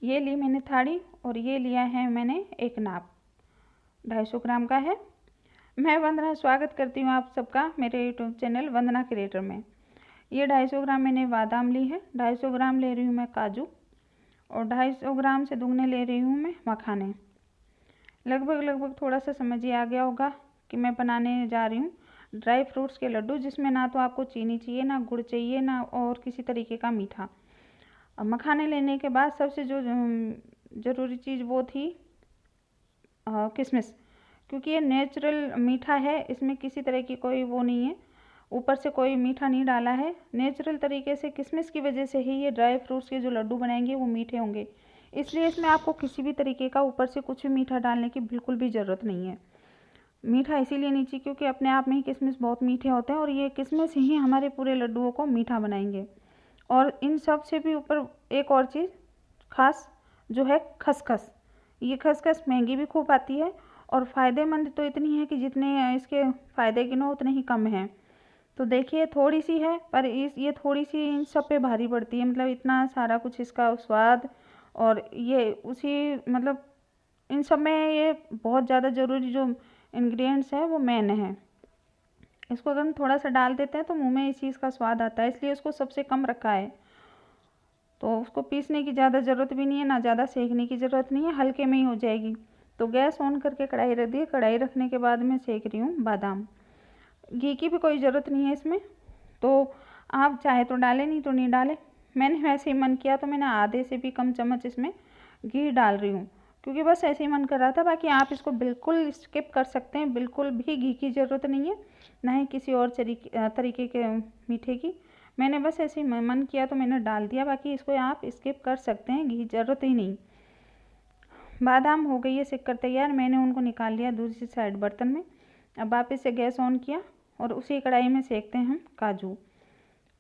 ये ली मैंने थाली और ये लिया है मैंने एक नाप, 250 ग्राम का है। मैं वंदना स्वागत करती हूँ आप सबका मेरे यूट्यूब चैनल वंदना क्रिएटर में। ये 250 ग्राम मैंने बादाम ली है, 250 ग्राम ले रही हूँ मैं काजू और 250 ग्राम से दुगने ले रही हूँ मैं मखाने। लगभग थोड़ा सा समझ ही आ गया होगा कि मैं बनाने जा रही हूँ ड्राई फ्रूट्स के लड्डू, जिसमें ना तो आपको चीनी चाहिए, ना गुड़ चाहिए, ना और किसी तरीके का मीठा। अब मखाने लेने के बाद सबसे जो ज़रूरी चीज़ वो थी किशमिश, क्योंकि ये नेचुरल मीठा है, इसमें किसी तरह की कोई वो नहीं है, ऊपर से कोई मीठा नहीं डाला है। नेचुरल तरीके से किशमिश की वजह से ही ये ड्राई फ्रूट्स के जो लड्डू बनाएंगे वो मीठे होंगे, इसलिए इसमें आपको किसी भी तरीके का ऊपर से कुछ भी मीठा डालने की बिल्कुल भी ज़रूरत नहीं है। मीठा इसीलिए नहीं चाहिए क्योंकि अपने आप में ही किशमिश बहुत मीठे होते हैं और ये किशमिश ही हमारे पूरे लड्डुओं को मीठा बनाएंगे। और इन सब से भी ऊपर एक और चीज़ खास जो है खसखस। ये खसखस महंगी भी खूब आती है और फ़ायदेमंद तो इतनी है कि जितने इसके फ़ायदे गिनो उतने ही कम हैं। तो देखिए थोड़ी सी है पर ये थोड़ी सी इन सब पे भारी पड़ती है, मतलब इतना सारा कुछ इसका स्वाद और ये उसी मतलब इन सब में ये बहुत ज़्यादा ज़रूरी जो इंग्रेडिएंट्स है वो मेन है। इसको अगर हम थोड़ा सा डाल देते हैं तो मुंह में इस चीज़ का स्वाद आता है, इसलिए उसको सबसे कम रखा है। तो उसको पीसने की ज़्यादा ज़रूरत भी नहीं है, ना ज़्यादा सेकने की ज़रूरत नहीं है, हल्के में ही हो जाएगी। तो गैस ऑन करके कढ़ाई रख दी, कढ़ाई रखने के बाद मैं सेक रही हूँ बादाम। घी की भी कोई ज़रूरत नहीं है इसमें, तो आप चाहे तो डालें नहीं तो नहीं डालें। मैंने वैसे ही मन किया तो मैंने आधे से भी कम चम्मच इसमें घी डाल रही हूँ, क्योंकि बस ऐसे ही मन कर रहा था। बाकी आप इसको बिल्कुल स्किप कर सकते हैं, बिल्कुल भी घी की ज़रूरत नहीं है, ना ही किसी और तरीके के मीठे की। मैंने बस ऐसे ही मन किया तो मैंने डाल दिया, बाकी इसको आप स्किप कर सकते हैं, घी ज़रूरत ही नहीं। बादाम हो गई है सिक कर तैयार, मैंने उनको निकाल लिया दूसरी साइड बर्तन में। अब वापस से गैस ऑन किया और उसी कढ़ाई में सेकते हैं हम काजू।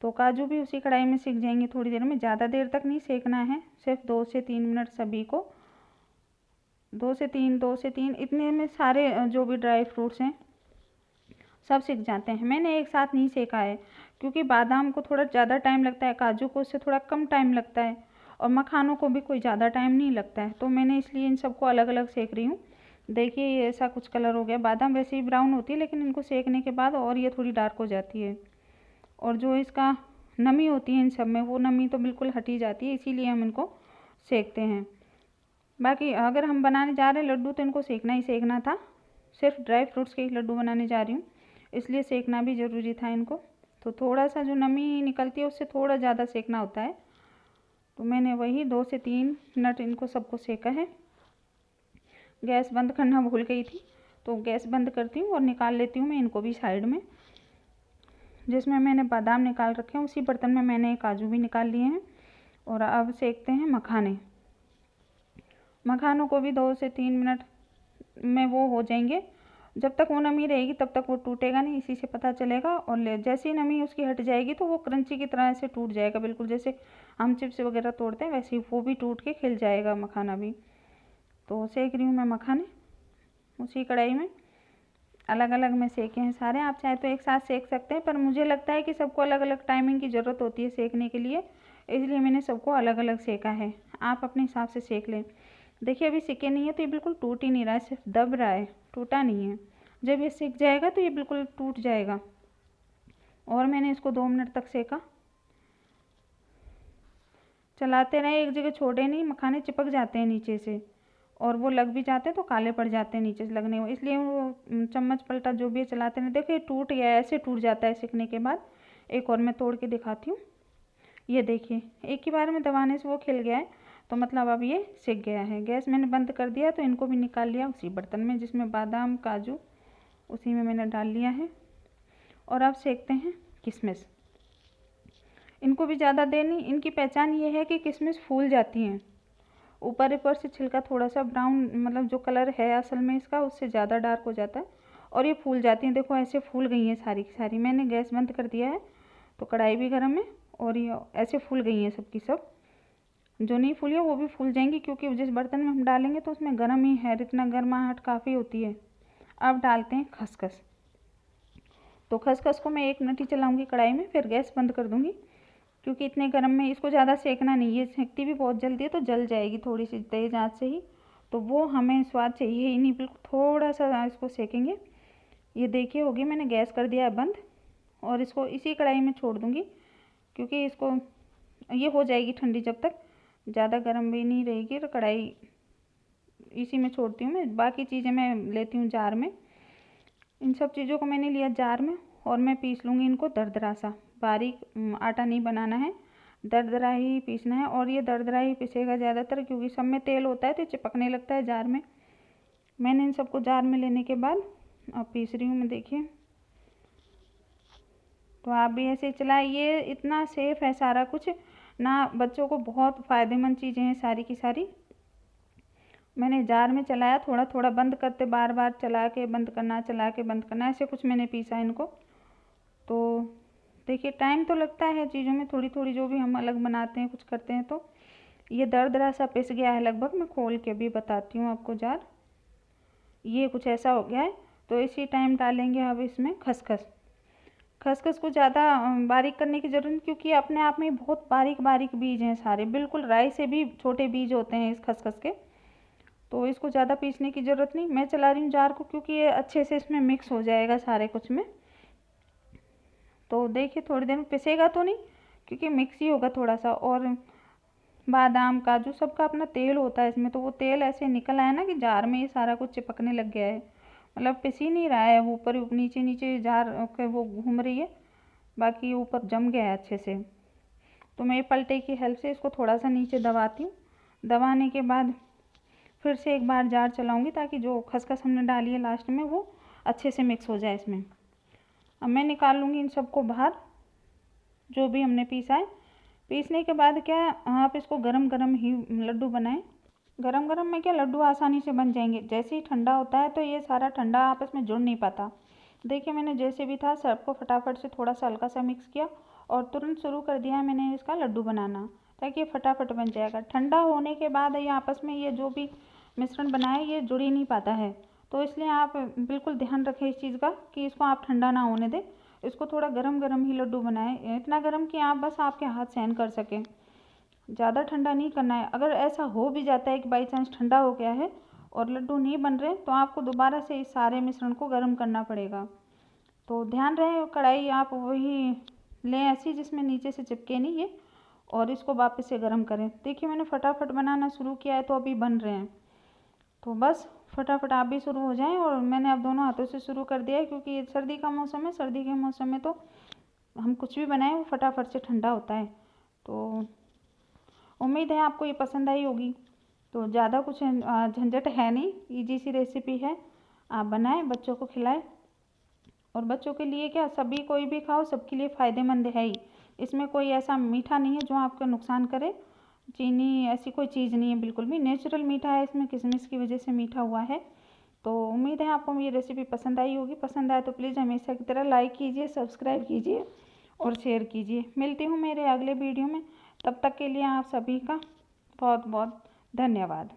तो काजू भी उसी कढ़ाई में सीख जाएंगे थोड़ी देर में, ज़्यादा देर तक नहीं सेकना है, सिर्फ 2 से 3 मिनट सभी को। 2 से 3 इतने में सारे जो भी ड्राई फ्रूट्स हैं सब सीख जाते हैं। मैंने एक साथ नहीं सेका है क्योंकि बादाम को थोड़ा ज़्यादा टाइम लगता है, काजू को उससे थोड़ा कम टाइम लगता है और मखानों को भी कोई ज़्यादा टाइम नहीं लगता है, तो मैंने इसलिए इन सबको अलग अलग सेक रही हूँ। देखिए ये ऐसा कुछ कलर हो गया, बादाम वैसे ही ब्राउन होती है लेकिन इनको सेकने के बाद और ये थोड़ी डार्क हो जाती है, और जो इसका नमी होती है इन सब में वो नमी तो बिल्कुल हट ही जाती है, इसीलिए हम इनको सेकते हैं। बाकी अगर हम बनाने जा रहे हैं लड्डू तो इनको सेकना ही सेकना था, सिर्फ ड्राई फ्रूट्स के ही लड्डू बनाने जा रही हूँ इसलिए सेकना भी ज़रूरी था इनको। तो थोड़ा सा जो नमी निकलती है उससे थोड़ा ज़्यादा सेकना होता है, तो मैंने वही 2 से 3 मिनट इनको सबको सेका है। गैस बंद करना भूल गई थी तो गैस बंद करती हूँ और निकाल लेती हूँ मैं इनको भी साइड में। जिसमें मैंने बादाम निकाल रखे हैं उसी बर्तन में मैंने काजू भी निकाल लिए हैं। और अब सेकते हैं मखाने। मखानों को भी 2 से 3 मिनट में वो हो जाएंगे, जब तक वो नमी रहेगी तब तक वो टूटेगा नहीं, इसी से पता चलेगा। और जैसे ही नमी उसकी हट जाएगी तो वो क्रंची की तरह ऐसे टूट जाएगा, बिल्कुल जैसे हम चिप्स वगैरह तोड़ते हैं वैसे ही वो भी टूट के खिल जाएगा मखाना भी। तो सेक रही हूँ मैं मखाने उसी कढ़ाई में, अलग अलग में सेके हैं सारे। आप चाहे तो एक साथ सेक सकते हैं, पर मुझे लगता है कि सबको अलग अलग टाइमिंग की ज़रूरत होती है सेकने के लिए, इसलिए मैंने सबको अलग अलग सेका है। आप अपने हिसाब से सेक लें। देखिए अभी सिके नहीं है तो ये बिल्कुल टूट ही नहीं रहा है, सिर्फ दब रहा है, टूटा नहीं है। जब ये सिक जाएगा तो ये बिल्कुल टूट जाएगा। और मैंने इसको 2 मिनट तक सेका, चलाते रहे, एक जगह छोड़े नहीं, मखाने चिपक जाते हैं नीचे से और वो लग भी जाते हैं तो काले पड़ जाते हैं नीचे से लगने में, इसलिए वो चम्मच पलटा जो भी चलाते हैं। देखिए टूट गया है, ऐसे टूट जाता है सिकने के बाद। एक और मैं तोड़ के दिखाती हूँ, ये देखिए एक ही बार में दबाने से वो खिल गया है, तो मतलब अब ये सिक गया है। गैस मैंने बंद कर दिया तो इनको भी निकाल लिया उसी बर्तन में जिसमें बादाम काजू उसी में मैंने डाल लिया है। और अब सेकते हैं किशमिश। इनको भी ज़्यादा देर नहीं, इनकी पहचान ये है कि किशमिश फूल जाती हैं, ऊपर ऊपर से छिलका थोड़ा सा ब्राउन, मतलब जो कलर है असल में इसका उससे ज़्यादा डार्क हो जाता है और ये फूल जाती हैं। देखो ऐसे फूल गई हैं सारी की सारी। मैंने गैस बंद कर दिया है तो कढ़ाई भी गर्म है और ये ऐसे फूल गई हैं सब की सब। जो नहीं फूली है वो भी फूल जाएंगी क्योंकि जिस बर्तन में हम डालेंगे तो उसमें गर्म ही है, इतना गर्माहट काफ़ी होती है। अब डालते हैं खसखस। तो खसखस को मैं 1 मिनट ही चलाऊँगी कढ़ाई में, फिर गैस बंद कर दूँगी। क्योंकि इतने गर्म में इसको ज़्यादा सेकना नहीं है, सेकती भी बहुत जल्दी है तो जल जाएगी थोड़ी सी तेज़ आंच से ही, तो वो हमें स्वाद चाहिए ही नहीं, बिल्कुल थोड़ा सा इसको सेकेंगे। ये देखिए होगी, मैंने गैस कर दिया है बंद और इसको इसी कढ़ाई में छोड़ दूँगी, क्योंकि इसको ये हो जाएगी ठंडी, जब तक ज़्यादा गर्म भी नहीं रहेगी। तो कढ़ाई इसी में छोड़ती हूँ मैं, बाकी चीज़ें मैं लेती हूँ जार में। इन सब चीज़ों को मैंने लिया जार में और मैं पीस लूँगी इनको दरदरा सा, बारीक आटा नहीं बनाना है, दरदरा ही पीसना है। और ये दरदरा ही पिसेगा ज़्यादातर, क्योंकि सब में तेल होता है तो चिपकने लगता है जार में। मैंने इन सबको जार में लेने के बाद अब पीस रही हूँ मैं, देखिए। तो आप भी ऐसे चलाएं, ये इतना सेफ है सारा कुछ ना, बच्चों को बहुत फ़ायदेमंद चीज़ें हैं सारी की सारी। मैंने जार में चलाया, थोड़ा थोड़ा बंद करते, बार बार चला के बंद करना, चला के बंद करना, ऐसे कुछ मैंने पीसा इनको। तो देखिए टाइम तो लगता है चीज़ों में थोड़ी थोड़ी, जो भी हम अलग बनाते हैं कुछ करते हैं। तो ये दरदरा सा पिस गया है लगभग, मैं खोल के भी बताती हूँ आपको जार। ये कुछ ऐसा हो गया है। तो इसी टाइम डालेंगे अब इसमें खसखस। खसखस को ज़्यादा बारीक करने की ज़रूरत नहीं, क्योंकि अपने आप में बहुत बारीक बारीक बीज हैं सारे, बिल्कुल राई से भी छोटे बीज होते हैं इस खसखस के। तो इसको ज़्यादा पीसने की ज़रूरत नहीं, मैं चला रही हूँ जार को, क्योंकि ये अच्छे से इसमें मिक्स हो जाएगा सारे कुछ में। तो देखिए थोड़ी देर में पिसेगा तो नहीं, क्योंकि मिक्स ही होगा थोड़ा सा। और बादाम काजू सबका अपना तेल होता है इसमें, तो वो तेल ऐसे निकल आया ना कि जार में ये सारा कुछ चिपकने लग गया है, मतलब पिस ही नहीं रहा है, ऊपर नीचे नीचे जार के वो घूम रही है, बाकी ऊपर जम गया है अच्छे से। तो मैं ये पलटे की हेल्प से इसको थोड़ा सा नीचे दबाती हूँ। दबाने के बाद फिर से एक बार जार चलाऊँगी, ताकि जो खसखस हमने डाली है लास्ट में वो अच्छे से मिक्स हो जाए इसमें। अब मैं निकाल लूँगी इन सबको बाहर, जो भी हमने पीसा है। पीसने के बाद क्या, आप इसको गरम गरम ही लड्डू बनाएं। गरम गरम में क्या, लड्डू आसानी से बन जाएंगे। जैसे ही ठंडा होता है तो ये सारा ठंडा आपस में जुड़ नहीं पाता। देखिए मैंने जैसे भी था सबको फटाफट से थोड़ा सा हल्का सा मिक्स किया और तुरंत शुरू कर दिया है मैंने इसका लड्डू बनाना, ताकि ये फटाफट बन जाएगा। ठंडा होने के बाद ये आपस में ये जो भी मिश्रण बनाए ये जुड़ ही नहीं पाता है। तो इसलिए आप बिल्कुल ध्यान रखें इस चीज़ का कि इसको आप ठंडा ना होने दें, इसको थोड़ा गरम गरम ही लड्डू बनाएं, इतना गरम कि आप बस आपके हाथ सहन कर सकें, ज़्यादा ठंडा नहीं करना है। अगर ऐसा हो भी जाता है कि बाई चांस ठंडा हो गया है और लड्डू नहीं बन रहे, तो आपको दोबारा से इस सारे मिश्रण को गर्म करना पड़ेगा। तो ध्यान रहे कढ़ाई आप वही लें ऐसी जिसमें नीचे से चिपके नहीं ये, और इसको वापस से गर्म करें। देखिए मैंने फटाफट बनाना शुरू किया है तो अभी बन रहे हैं, तो बस फटाफट आप भी शुरू हो जाएं। और मैंने अब दोनों हाथों से शुरू कर दिया है, क्योंकि ये सर्दी का मौसम है, सर्दी के मौसम में तो हम कुछ भी बनाएं वो फटाफट से ठंडा होता है। तो उम्मीद है आपको ये पसंद आई होगी। तो ज़्यादा कुछ झंझट है नहीं, ईजी सी रेसिपी है, आप बनाएं बच्चों को खिलाएं। और बच्चों के लिए क्या, सभी कोई भी खाओ, सबके लिए फ़ायदेमंद है ही। इसमें कोई ऐसा मीठा नहीं है जो आपका नुकसान करे, चीनी ऐसी कोई चीज़ नहीं है, बिल्कुल भी नेचुरल मीठा है, इसमें किशमिश की वजह से मीठा हुआ है। तो उम्मीद है आपको ये रेसिपी पसंद आई होगी। पसंद आए तो प्लीज़ हमेशा की तरह लाइक कीजिए, सब्सक्राइब कीजिए और शेयर कीजिए। मिलती हूँ मेरे अगले वीडियो में, तब तक के लिए आप सभी का बहुत बहुत धन्यवाद।